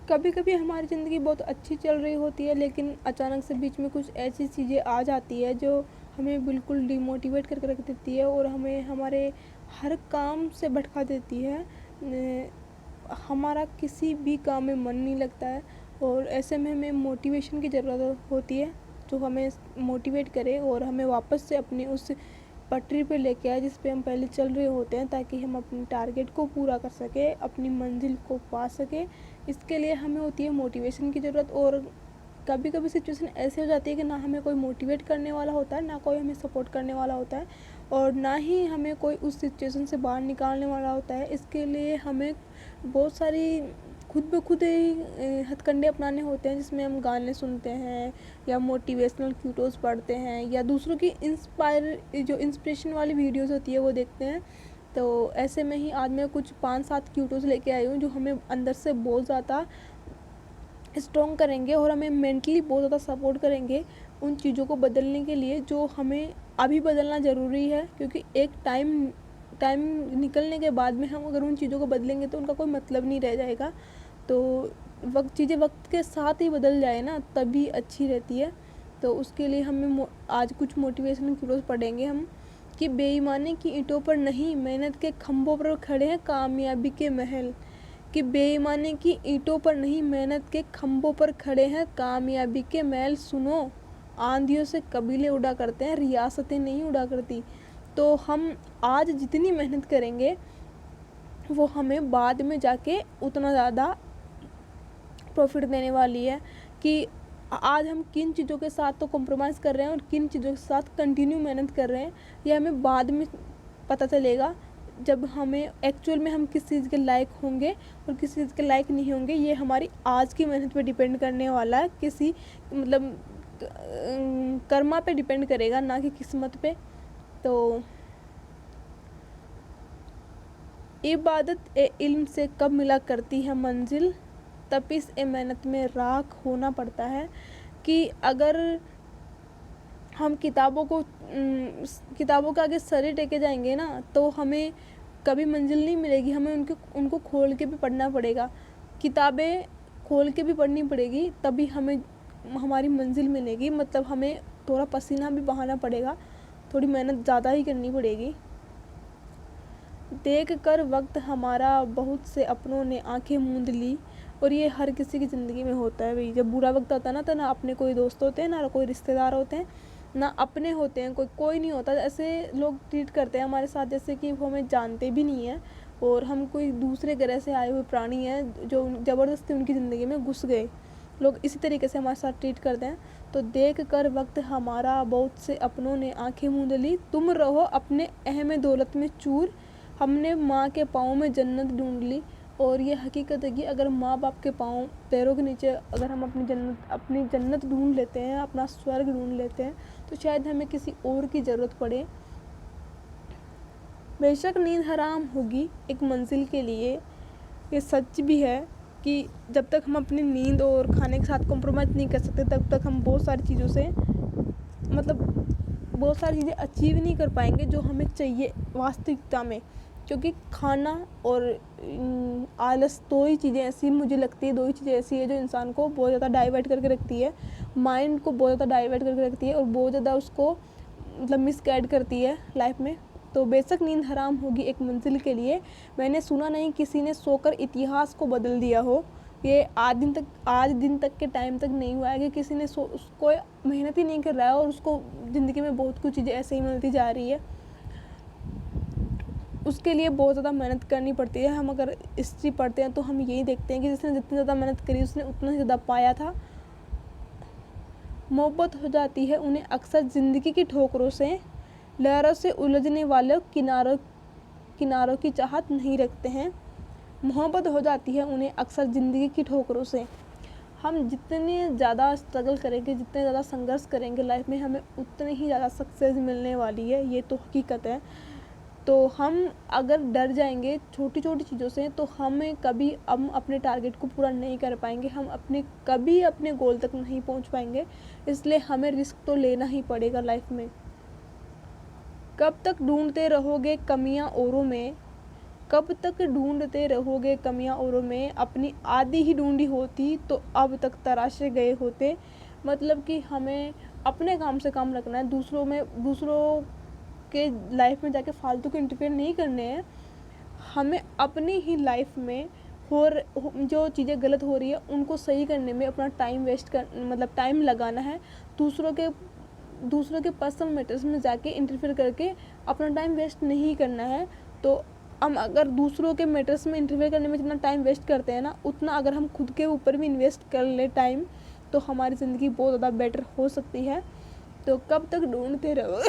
कभी कभी हमारी ज़िंदगी बहुत अच्छी चल रही होती है, लेकिन अचानक से बीच में कुछ ऐसी चीज़ें आ जाती है जो हमें बिल्कुल डिमोटिवेट करके रख देती है और हमें हमारे हर काम से भटका देती है। हमारा किसी भी काम में मन नहीं लगता है और ऐसे में हमें मोटिवेशन की ज़रूरत होती है, जो हमें मोटिवेट करे और हमें वापस से अपनी उस पटरी पे लेके आए जिस पे हम पहले चल रहे होते हैं, ताकि हम अपने टारगेट को पूरा कर सकें, अपनी मंजिल को पा सकें। इसके लिए हमें होती है मोटिवेशन की ज़रूरत। और कभी कभी सिचुएशन ऐसे हो जाती है कि ना हमें कोई मोटिवेट करने वाला होता है, ना कोई हमें सपोर्ट करने वाला होता है और ना ही हमें कोई उस सिचुएशन से बाहर निकालने वाला होता है। इसके लिए हमें बहुत सारी खुद ब खुद ही हथकंडे अपनाने होते हैं, जिसमें हम गाने सुनते हैं या मोटिवेशनल वीडियोस पढ़ते हैं या दूसरों की इंस्पिरेशन वाली वीडियोस होती है वो देखते हैं। तो ऐसे में ही आज मैं कुछ 5-7 वीडियोस लेके आई हूँ जो हमें अंदर से बहुत ज़्यादा स्ट्रॉन्ग करेंगे और हमें मेंटली बहुत ज़्यादा सपोर्ट करेंगे उन चीज़ों को बदलने के लिए जो हमें अभी बदलना ज़रूरी है। क्योंकि एक टाइम निकलने के बाद में हम अगर उन चीज़ों को बदलेंगे तो उनका कोई मतलब नहीं रह जाएगा। तो चीज़ें वक्त के साथ ही बदल जाए ना, तभी अच्छी रहती है। तो उसके लिए हमें आज कुछ मोटिवेशनल वीडियोस पढ़ेंगे हम, कि बेईमानी की ईंटों पर नहीं, मेहनत के खंभों पर खड़े हैं कामयाबी के महल। कि बेईमानी की ईंटों पर नहीं, मेहनत के खंभों पर खड़े हैं कामयाबी के महल। सुनो, आंधियों से कबीले उड़ा करते हैं, रियासतें नहीं उड़ा करती। तो हम आज जितनी मेहनत करेंगे वो हमें बाद में जाके उतना ज़्यादा प्रॉफिट देने वाली है। कि आज हम किन चीज़ों के साथ तो कॉम्प्रोमाइज़ कर रहे हैं और किन चीज़ों के साथ कंटिन्यू मेहनत कर रहे हैं, ये हमें बाद में पता चलेगा, जब हमें एक्चुअल में हम किस चीज़ के लायक होंगे और किस चीज़ के लायक नहीं होंगे। ये हमारी आज की मेहनत पे डिपेंड करने वाला है, किसी मतलब कर्मा पे डिपेंड करेगा, ना कि किस्मत पे। तो इबादत ए इल्म से कब मिला करती है मंजिल, तपिश ए मेहनत में राख होना पड़ता है। कि अगर हम किताबों के आगे सर ही टेके जाएंगे ना, तो हमें कभी मंजिल नहीं मिलेगी। हमें उनको खोल के भी पढ़ना पड़ेगा, किताबें खोल के भी पढ़नी पड़ेगी, तभी हमें हमारी मंजिल मिलेगी। मतलब हमें थोड़ा पसीना भी बहाना पड़ेगा, थोड़ी मेहनत ज़्यादा ही करनी पड़ेगी। देख कर वक्त हमारा बहुत से अपनों ने आंखें मूंद ली। और ये हर किसी की ज़िंदगी में होता है भाई। जब बुरा वक्त आता है ना, तो ना अपने कोई दोस्त होते हैं, ना कोई रिश्तेदार होते हैं, ना अपने होते हैं, कोई नहीं होता। ऐसे लोग ट्रीट करते हैं हमारे साथ जैसे कि वो हमें जानते भी नहीं हैं और हम कोई दूसरे ग्रह से आए हुए प्राणी हैं जो ज़बरदस्ती उनकी ज़िंदगी में घुस गए। लोग इसी तरीके से हमारे साथ ट्रीट करते हैं। तो देख कर वक्त हमारा बहुत से अपनों ने आंखें मूंद ली, तुम रहो अपने अहम दौलत में चूर, हमने माँ के पाँव में जन्नत ढूंढ ली। और ये हकीकत है कि अगर माँ बाप के पाँव पैरों के नीचे अगर हम अपनी जन्नत ढूंढ लेते हैं, अपना स्वर्ग ढूंढ लेते हैं, तो शायद हमें किसी और की ज़रूरत पड़े। बेशक नींद हराम होगी एक मंजिल के लिए, ये सच भी है कि जब तक हम अपनी नींद और खाने के साथ कॉम्प्रोमाइज़ नहीं कर सकते, तब तक हम बहुत सारी चीज़ों से बहुत सारी चीज़ें अचीव नहीं कर पाएंगे जो हमें चाहिए वास्तविकता में। क्योंकि खाना और आलस, दो ही चीज़ें ऐसी मुझे लगती है, दो ही चीज़ें ऐसी है जो इंसान को बहुत ज़्यादा डाइवर्ट करके रखती है, माइंड को बहुत ज़्यादा डाइवर्ट करके रखती है और बहुत ज़्यादा उसको मिसगाइड करती है लाइफ में। तो बेशक नींद हराम होगी एक मंजिल के लिए। मैंने सुना नहीं किसी ने सोकर इतिहास को बदल दिया हो। ये आज दिन तक के टाइम तक नहीं हुआ है कि किसी ने उसको मेहनत ही नहीं कर रहा है और उसको ज़िंदगी में बहुत कुछ चीज़ें ऐसे ही मिलती जा रही है। उसके लिए बहुत ज़्यादा मेहनत करनी पड़ती है। हम अगर हिस्ट्री पढ़ते हैं तो हम यही देखते हैं कि जिसने जितनी ज़्यादा मेहनत करी उसने उतना ही ज़्यादा पाया था। मोहब्बत हो जाती है उन्हें अक्सर ज़िंदगी की ठोकरों से, लहरों से उलझने वाले किनारों की चाहत नहीं रखते हैं। मोहब्बत हो जाती है उन्हें अक्सर ज़िंदगी की ठोकरों से। हम जितने ज़्यादा स्ट्रगल करेंगे, जितने ज़्यादा संघर्ष करेंगे लाइफ में, हमें उतनी ही ज़्यादा सक्सेस मिलने वाली है, ये तो हकीकत है। तो हम अगर डर जाएंगे छोटी छोटी चीज़ों से, तो हम अपने टारगेट को पूरा नहीं कर पाएंगे, हम कभी अपने गोल तक नहीं पहुंच पाएंगे। इसलिए हमें रिस्क तो लेना ही पड़ेगा लाइफ में। कब तक ढूंढते रहोगे कमियां औरों में, कब तक ढूंढते रहोगे कमियां औरों में, अपनी आधी ही ढूंढी होती तो अब तक तराशे गए होते। मतलब कि हमें अपने काम से काम रखना है, दूसरों के लाइफ में जाके फालतू के इंटरफेयर नहीं करने हैं। हमें अपनी ही लाइफ में जो चीज़ें गलत हो रही है उनको सही करने में अपना टाइम वेस्ट कर मतलब टाइम लगाना है। दूसरों के पर्सनल मैटर्स में जाके इंटरफेयर करके अपना टाइम वेस्ट नहीं करना है। तो हम अगर दूसरों के मैटर्स में इंटरफेयर करने में जितना टाइम वेस्ट करते हैं ना, उतना अगर हम खुद के ऊपर भी इन्वेस्ट कर ले टाइम, तो हमारी ज़िंदगी बहुत ज़्यादा बेटर हो सकती है। तो कब तक ढूंढते रहो